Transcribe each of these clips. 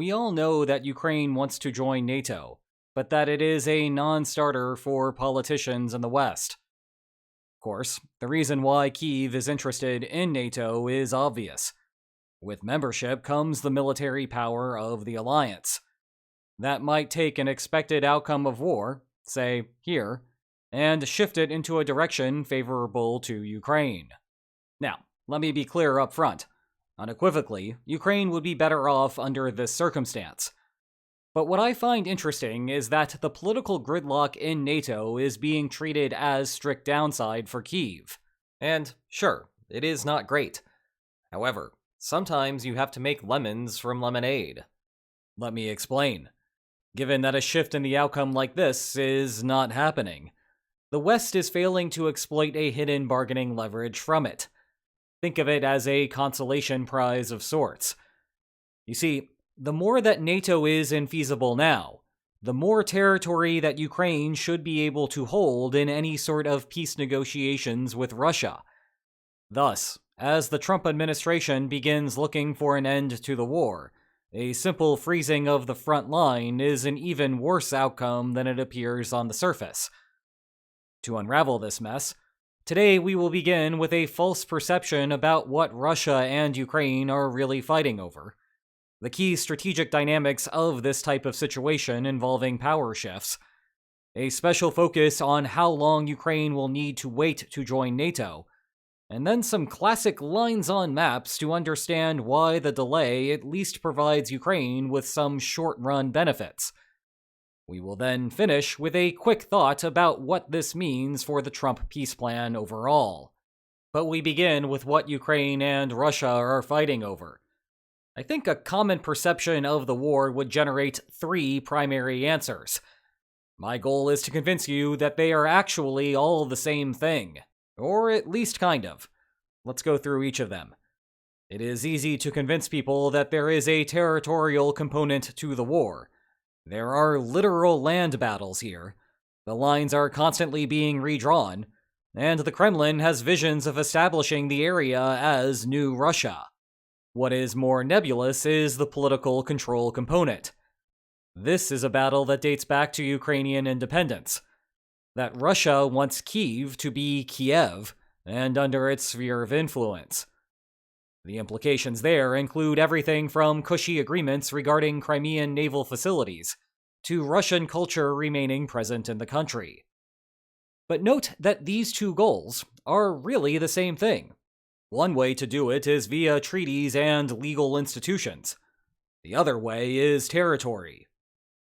We all know that Ukraine wants to join NATO, but that it is a non-starter for politicians in the West. Of course, the reason why Kyiv is interested in NATO is obvious. With membership comes the military power of the alliance. That might take an expected outcome of war, say here, and shift it into a direction favorable to Ukraine. Now, let me be clear up front. Unequivocally, Ukraine would be better off under this circumstance. But what I find interesting is that the political gridlock in NATO is being treated as strict downside for Kyiv. And sure, it is not great. However, sometimes you have to make lemons from lemonade. Let me explain. Given that a shift in the outcome like this is not happening, the West is failing to exploit a hidden bargaining leverage from it. Think of it as a consolation prize of sorts. You see, the more that NATO is infeasible now, the more territory that Ukraine should be able to hold in any sort of peace negotiations with Russia. Thus, as the Trump administration begins looking for an end to the war, a simple freezing of the front line is an even worse outcome than it appears on the surface. To unravel this mess, today we will begin with a false perception about what Russia and Ukraine are really fighting over. The key strategic dynamics of this type of situation involving power shifts, a special focus on how long Ukraine will need to wait to join NATO, and then some classic lines on maps to understand why the delay at least provides Ukraine with some short-run benefits. We will then finish with a quick thought about what this means for the Trump peace plan overall. But we begin with what Ukraine and Russia are fighting over. I think a common perception of the war would generate 3 primary answers. My goal is to convince you that they are actually all the same thing. Or at least kind of. Let's go through each of them. It is easy to convince people that there is a territorial component to the war. There are literal land battles here. The lines are constantly being redrawn, and the Kremlin has visions of establishing the area as New Russia. What is more nebulous is the political control component. This is a battle that dates back to Ukrainian independence. That Russia wants Kyiv to be Kiev and under its sphere of influence. The implications there include everything from cushy agreements regarding Crimean naval facilities to Russian culture remaining present in the country. But note that these 2 goals are really the same thing. One way to do it is via treaties and legal institutions. The other way is territory.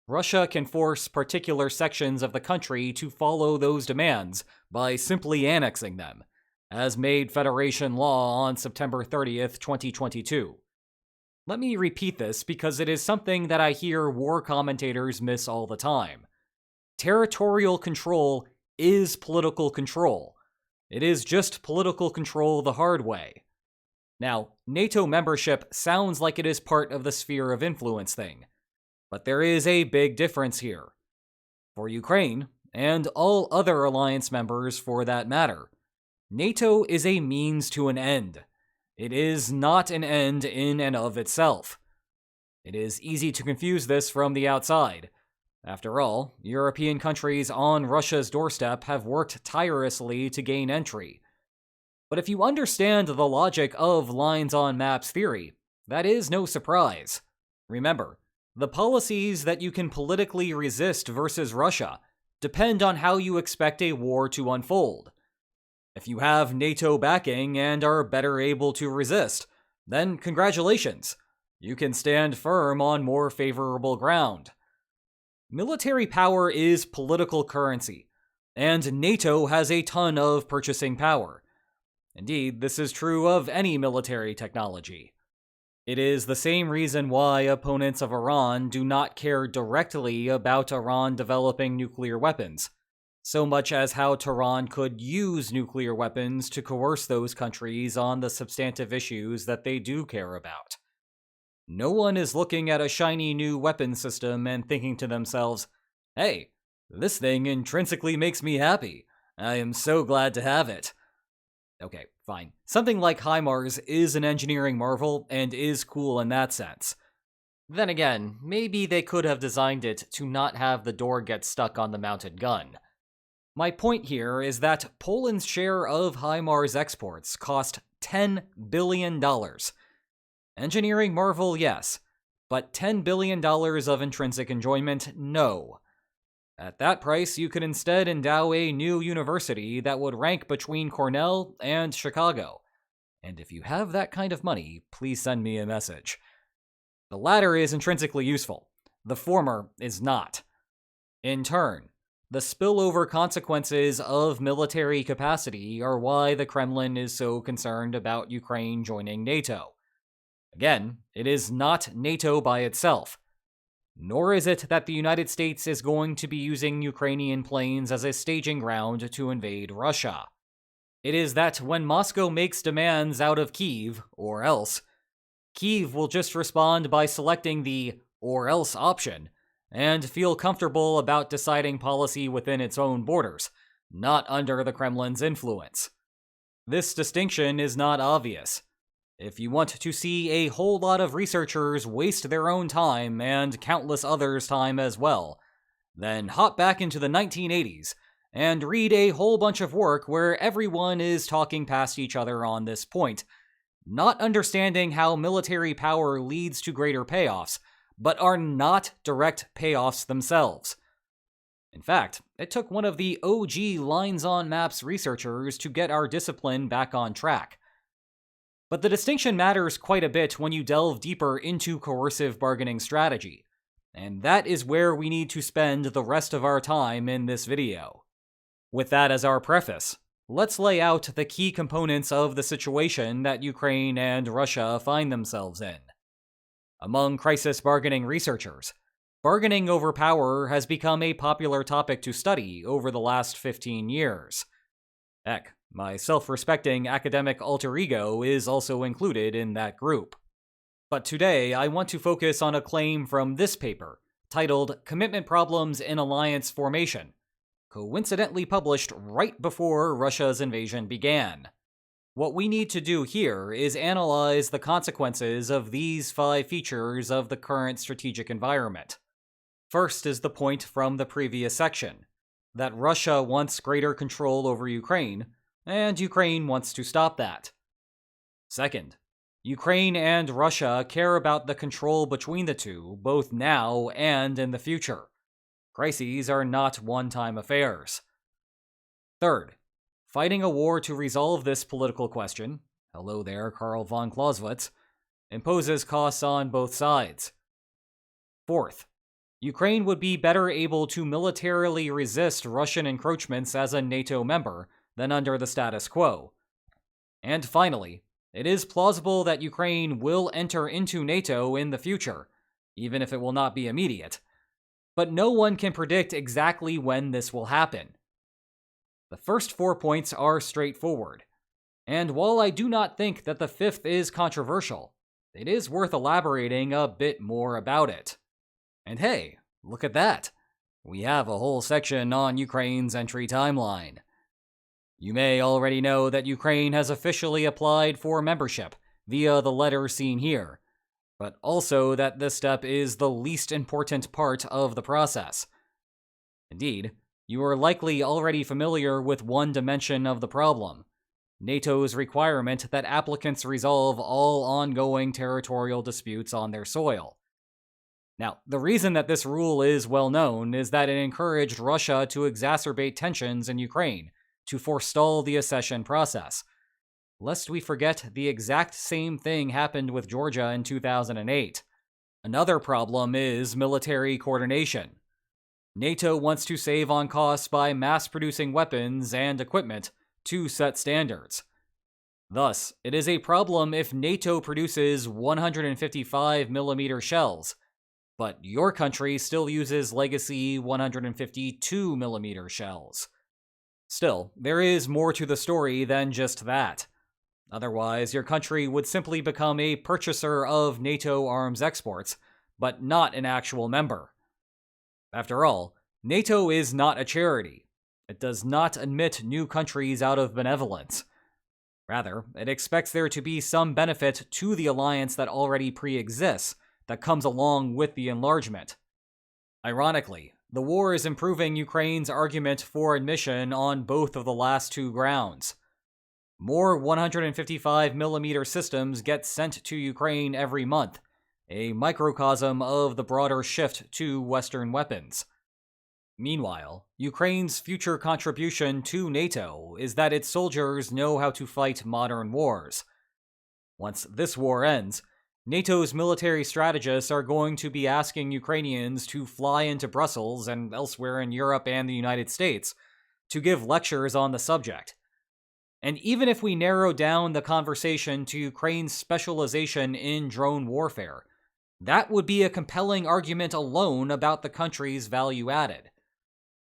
Russia can force particular sections of the country to follow those demands by simply annexing them, as made Federation law on September 30th, 2022. Let me repeat this because it is something that I hear war commentators miss all the time. Territorial control is political control. It is just political control the hard way. Now, NATO membership sounds like it is part of the sphere of influence thing, but there is a big difference here. For Ukraine, and all other alliance members for that matter, NATO is a means to an end. It is not an end in and of itself. It is easy to confuse this from the outside. After all, European countries on Russia's doorstep have worked tirelessly to gain entry. But if you understand the logic of lines on maps theory, that is no surprise. Remember, the policies that you can politically resist versus Russia depend on how you expect a war to unfold. If you have NATO backing and are better able to resist, then congratulations. You can stand firm on more favorable ground. Military power is political currency, and NATO has a ton of purchasing power. Indeed, this is true of any military technology. It is the same reason why opponents of Iran do not care directly about Iran developing nuclear weapons, so much as how Tehran could use nuclear weapons to coerce those countries on the substantive issues that they do care about. No one is looking at a shiny new weapon system and thinking to themselves, "Hey, this thing intrinsically makes me happy. I am so glad to have it." Okay, fine. Something like HIMARS is an engineering marvel and is cool in that sense. Then again, maybe they could have designed it to not have the door get stuck on the mounted gun. My point here is that Poland's share of HIMARS exports cost $10 billion. Engineering marvel, yes, but $10 billion of intrinsic enjoyment, no. At that price, you could instead endow a new university that would rank between Cornell and Chicago. And if you have that kind of money, please send me a message. The latter is intrinsically useful. The former is not. In turn, the spillover consequences of military capacity are why the Kremlin is so concerned about Ukraine joining NATO. Again, it is not NATO by itself. Nor is it that the United States is going to be using Ukrainian planes as a staging ground to invade Russia. It is that when Moscow makes demands out of Kyiv, or else, Kyiv will just respond by selecting the or else option and feel comfortable about deciding policy within its own borders, not under the Kremlin's influence. This distinction is not obvious. If you want to see a whole lot of researchers waste their own time and countless others' time as well, then hop back into the 1980s and read a whole bunch of work where everyone is talking past each other on this point, not understanding how military power leads to greater payoffs, but are not direct payoffs themselves. In fact, it took one of the OG Lines on Maps researchers to get our discipline back on track. But the distinction matters quite a bit when you delve deeper into coercive bargaining strategy, and that is where we need to spend the rest of our time in this video. With that as our preface, let's lay out the key components of the situation that Ukraine and Russia find themselves in. Among crisis bargaining researchers, bargaining over power has become a popular topic to study over the last 15 years. Heck, my self-respecting academic alter ego is also included in that group. But today, I want to focus on a claim from this paper, titled Commitment Problems in Alliance Formation, coincidentally published right before Russia's invasion began. What we need to do here is analyze the consequences of these 5 features of the current strategic environment. First is the point from the previous section, that Russia wants greater control over Ukraine, and Ukraine wants to stop that. Second, Ukraine and Russia care about the control between the two, both now and in the future. Crises are not one-time affairs. Third, fighting a war to resolve this political question, hello there, Karl von Clausewitz, imposes costs on both sides. Fourth, Ukraine would be better able to militarily resist Russian encroachments as a NATO member than under the status quo. And finally, it is plausible that Ukraine will enter into NATO in the future, even if it will not be immediate. But no one can predict exactly when this will happen. The first 4 points are straightforward, and while I do not think that the 5th is controversial, it is worth elaborating a bit more about it. And hey, look at that! We have a whole section on Ukraine's entry timeline. You may already know that Ukraine has officially applied for membership via the letter seen here, but also that this step is the least important part of the process. Indeed, you are likely already familiar with one dimension of the problem: NATO's requirement that applicants resolve all ongoing territorial disputes on their soil. Now, the reason that this rule is well known is that it encouraged Russia to exacerbate tensions in Ukraine to forestall the accession process. Lest we forget, the exact same thing happened with Georgia in 2008. Another problem is military coordination. NATO wants to save on costs by mass-producing weapons and equipment to set standards. Thus, it is a problem if NATO produces 155mm shells, but your country still uses legacy 152mm shells. Still, there is more to the story than just that. Otherwise, your country would simply become a purchaser of NATO arms exports, but not an actual member. After all, NATO is not a charity. It does not admit new countries out of benevolence. Rather, it expects there to be some benefit to the alliance that already pre-exists that comes along with the enlargement. Ironically, the war is improving Ukraine's argument for admission on both of the last two grounds. More 155mm systems get sent to Ukraine every month, a microcosm of the broader shift to Western weapons. Meanwhile, Ukraine's future contribution to NATO is that its soldiers know how to fight modern wars. Once this war ends, NATO's military strategists are going to be asking Ukrainians to fly into Brussels and elsewhere in Europe and the United States to give lectures on the subject. And even if we narrow down the conversation to Ukraine's specialization in drone warfare, that would be a compelling argument alone about the country's value added.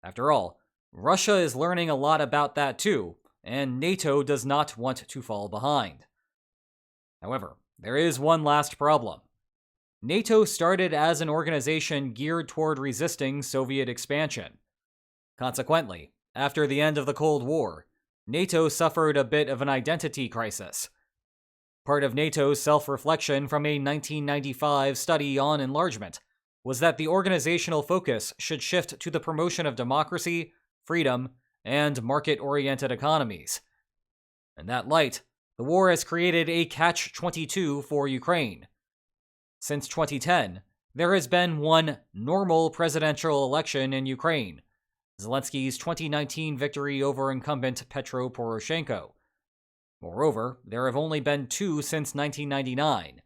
After all, Russia is learning a lot about that too, and NATO does not want to fall behind. However, there is one last problem. NATO started as an organization geared toward resisting Soviet expansion. Consequently, after the end of the Cold War, NATO suffered a bit of an identity crisis. Part of NATO's self-reflection from a 1995 study on enlargement was that the organizational focus should shift to the promotion of democracy, freedom, and market-oriented economies. In that light, the war has created a catch-22 for Ukraine. Since 2010, there has been one normal presidential election in Ukraine, Zelensky's 2019 victory over incumbent Petro Poroshenko. Moreover, there have only been two since 1999.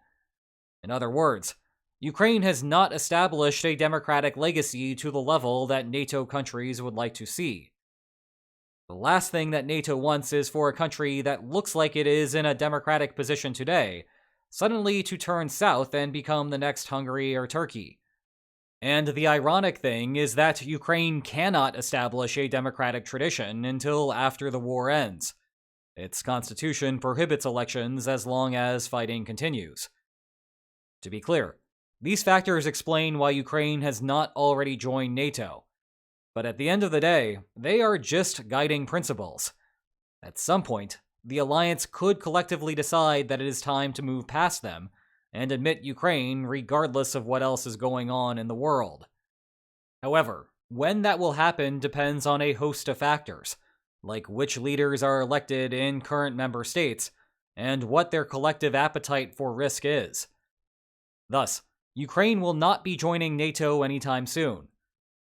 In other words, Ukraine has not established a democratic legacy to the level that NATO countries would like to see. The last thing that NATO wants is for a country that looks like it is in a democratic position today suddenly to turn south and become the next Hungary or Turkey. And the ironic thing is that Ukraine cannot establish a democratic tradition until after the war ends. Its constitution prohibits elections as long as fighting continues. To be clear, these factors explain why Ukraine has not already joined NATO. But at the end of the day, they are just guiding principles. At some point, the alliance could collectively decide that it is time to move past them and admit Ukraine regardless of what else is going on in the world. However, when that will happen depends on a host of factors, like which leaders are elected in current member states and what their collective appetite for risk is. Thus, Ukraine will not be joining NATO anytime soon,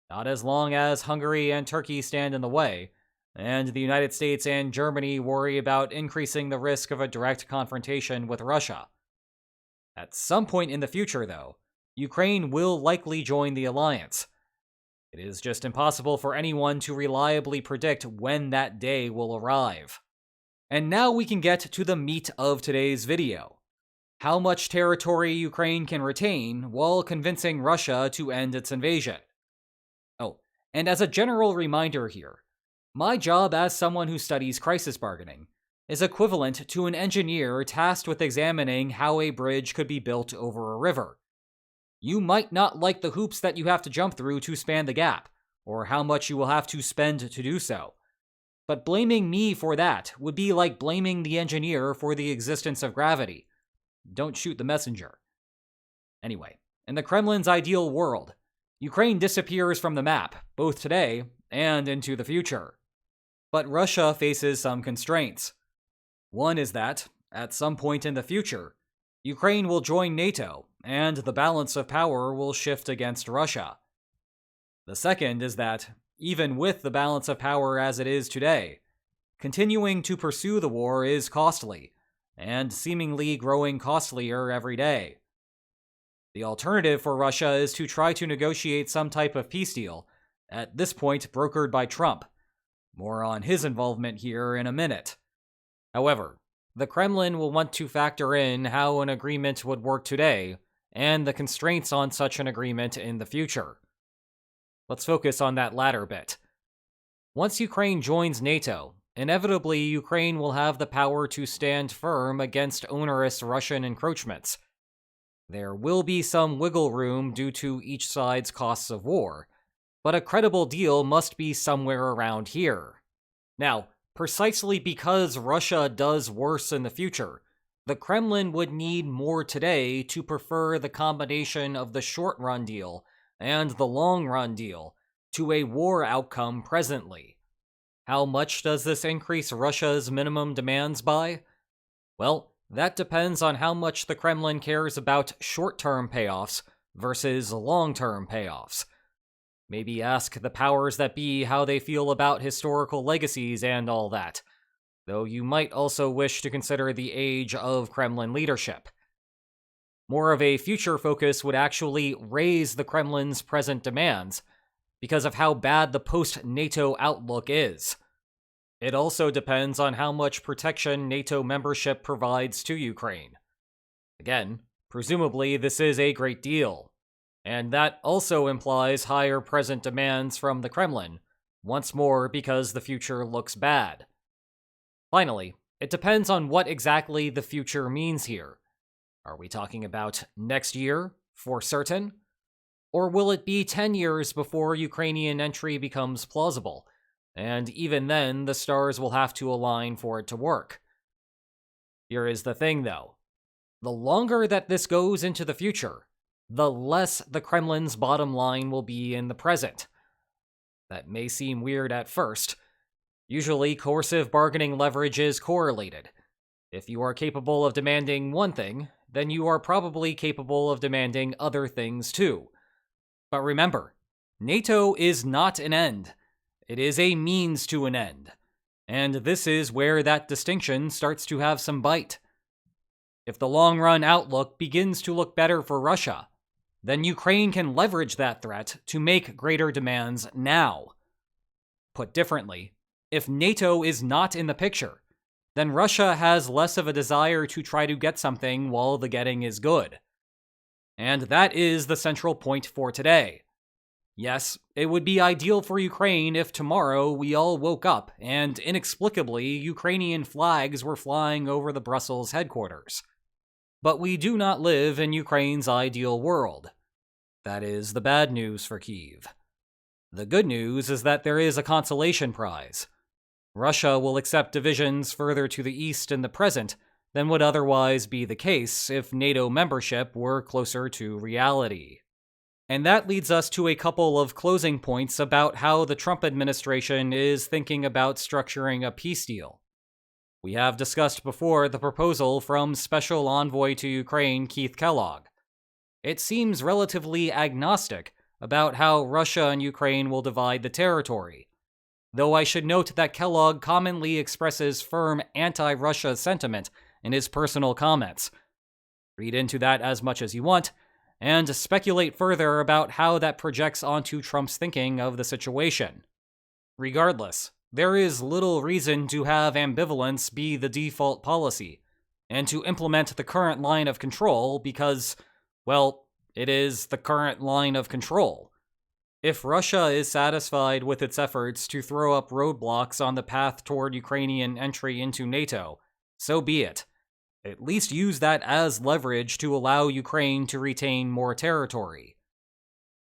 not as long as Hungary and Turkey stand in the way, and the United States and Germany worry about increasing the risk of a direct confrontation with Russia. At some point in the future, though, Ukraine will likely join the alliance. It is just impossible for anyone to reliably predict when that day will arrive. And now we can get to the meat of today's video. How much territory Ukraine can retain while convincing Russia to end its invasion. Oh, and as a general reminder here, my job as someone who studies crisis bargaining is equivalent to an engineer tasked with examining how a bridge could be built over a river. You might not like the hoops that you have to jump through to span the gap, or how much you will have to spend to do so. But blaming me for that would be like blaming the engineer for the existence of gravity. Don't shoot the messenger. Anyway, in the Kremlin's ideal world, Ukraine disappears from the map, both today and into the future. But Russia faces some constraints. One is that, at some point in the future, Ukraine will join NATO, and the balance of power will shift against Russia. The second is that, even with the balance of power as it is today, continuing to pursue the war is costly, and seemingly growing costlier every day. The alternative for Russia is to try to negotiate some type of peace deal, at this point brokered by Trump. More on his involvement here in a minute. However, the Kremlin will want to factor in how an agreement would work today, and the constraints on such an agreement in the future. Let's focus on that latter bit. Once Ukraine joins NATO, inevitably Ukraine will have the power to stand firm against onerous Russian encroachments. There will be some wiggle room due to each side's costs of war, but a credible deal must be somewhere around here. Now, precisely because Russia does worse in the future, The Kremlin would need more today to prefer the combination of the short-run deal and the long-run deal to a war outcome presently. How much does this increase Russia's minimum demands by? Well, that depends on how much the Kremlin cares about short-term payoffs versus long-term payoffs. Maybe ask the powers that be how they feel about historical legacies and all that, though you might also wish to consider the age of Kremlin leadership. More of a future focus would actually raise the Kremlin's present demands because of how bad the post-NATO outlook is. It also depends on how much protection NATO membership provides to Ukraine. Again, presumably this is a great deal, and that also implies higher present demands from the Kremlin, once more because the future looks bad. Finally, it depends on what exactly the future means here. Are we talking about next year, for certain? Or will it be 10 years before Ukrainian entry becomes plausible? And even then, the stars will have to align for it to work. Here is the thing, though. The longer that this goes into the future, the less the Kremlin's bottom line will be in the present. That may seem weird at first. Usually, coercive bargaining leverage is correlated. If you are capable of demanding one thing, then you are probably capable of demanding other things too. But remember, NATO is not an end. It is a means to an end. And this is where that distinction starts to have some bite. If the long-run outlook begins to look better for Russia, then Ukraine can leverage that threat to make greater demands now. Put differently, if NATO is not in the picture, then Russia has less of a desire to try to get something while the getting is good. And that is the central point for today. Yes, it would be ideal for Ukraine if tomorrow we all woke up and inexplicably Ukrainian flags were flying over the Brussels headquarters. But we do not live in Ukraine's ideal world. That is the bad news for Kyiv. The good news is that there is a consolation prize. Russia will accept divisions further to the east in the present than would otherwise be the case if NATO membership were closer to reality. And that leads us to a couple of closing points about how the Trump administration is thinking about structuring a peace deal. We have discussed before the proposal from Special Envoy to Ukraine Keith Kellogg. It seems relatively agnostic about how Russia and Ukraine will divide the territory, though I should note that Kellogg commonly expresses firm anti-Russia sentiment in his personal comments. Read into that as much as you want, and speculate further about how that projects onto Trump's thinking of the situation. Regardless, there is little reason to have ambivalence be the default policy, and to implement the current line of control because, well, it is the current line of control. If Russia is satisfied with its efforts to throw up roadblocks on the path toward Ukrainian entry into NATO, so be it. At least use that as leverage to allow Ukraine to retain more territory.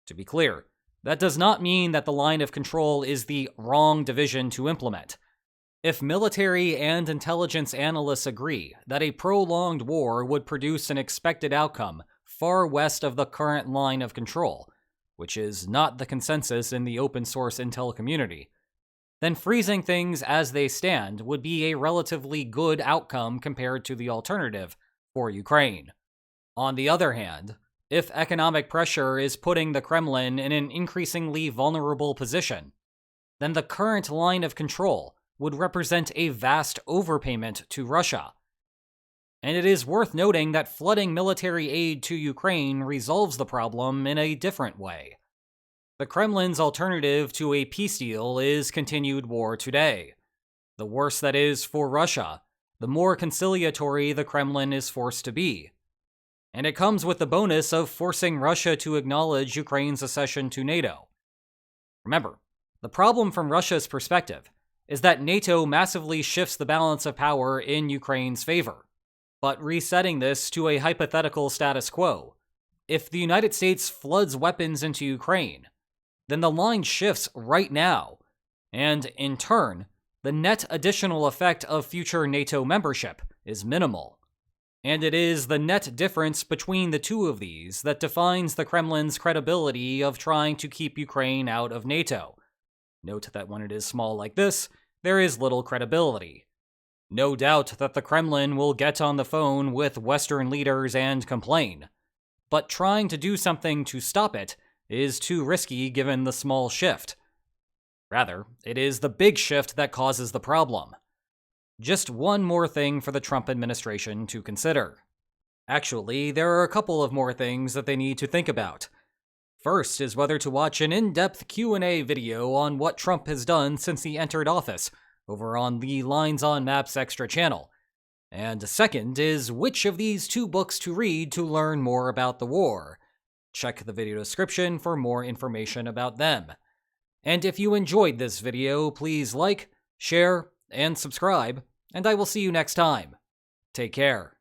To be clear, that does not mean that the line of control is the wrong division to implement. If military and intelligence analysts agree that a prolonged war would produce an expected outcome far west of the current line of control, which is not the consensus in the open source intel community, then freezing things as they stand would be a relatively good outcome compared to the alternative for Ukraine. On the other hand, if economic pressure is putting the Kremlin in an increasingly vulnerable position, then the current line of control would represent a vast overpayment to Russia. And it is worth noting that flooding military aid to Ukraine resolves the problem in a different way. The Kremlin's alternative to a peace deal is continued war today. The worse that is for Russia, the more conciliatory the Kremlin is forced to be. And it comes with the bonus of forcing Russia to acknowledge Ukraine's accession to NATO. Remember, the problem from Russia's perspective is that NATO massively shifts the balance of power in Ukraine's favor. But resetting this to a hypothetical status quo, if the United States floods weapons into Ukraine, then the line shifts right now, and in turn, the net additional effect of future NATO membership is minimal. And it is the net difference between the two of these that defines the Kremlin's credibility of trying to keep Ukraine out of NATO. Note that when it is small like this, there is little credibility. No doubt that the Kremlin will get on the phone with Western leaders and complain, but trying to do something to stop it is too risky given the small shift. Rather, it is the big shift that causes the problem. Just one more thing for the Trump administration to consider. Actually, there are a couple of more things that they need to think about. First is whether to watch an in-depth Q&A video on what Trump has done since he entered office over on the Lines on Maps Extra channel. And second is which of these two books to read to learn more about the war. Check the video description for more information about them. And if you enjoyed this video, please like, share, and subscribe, and I will see you next time. Take care.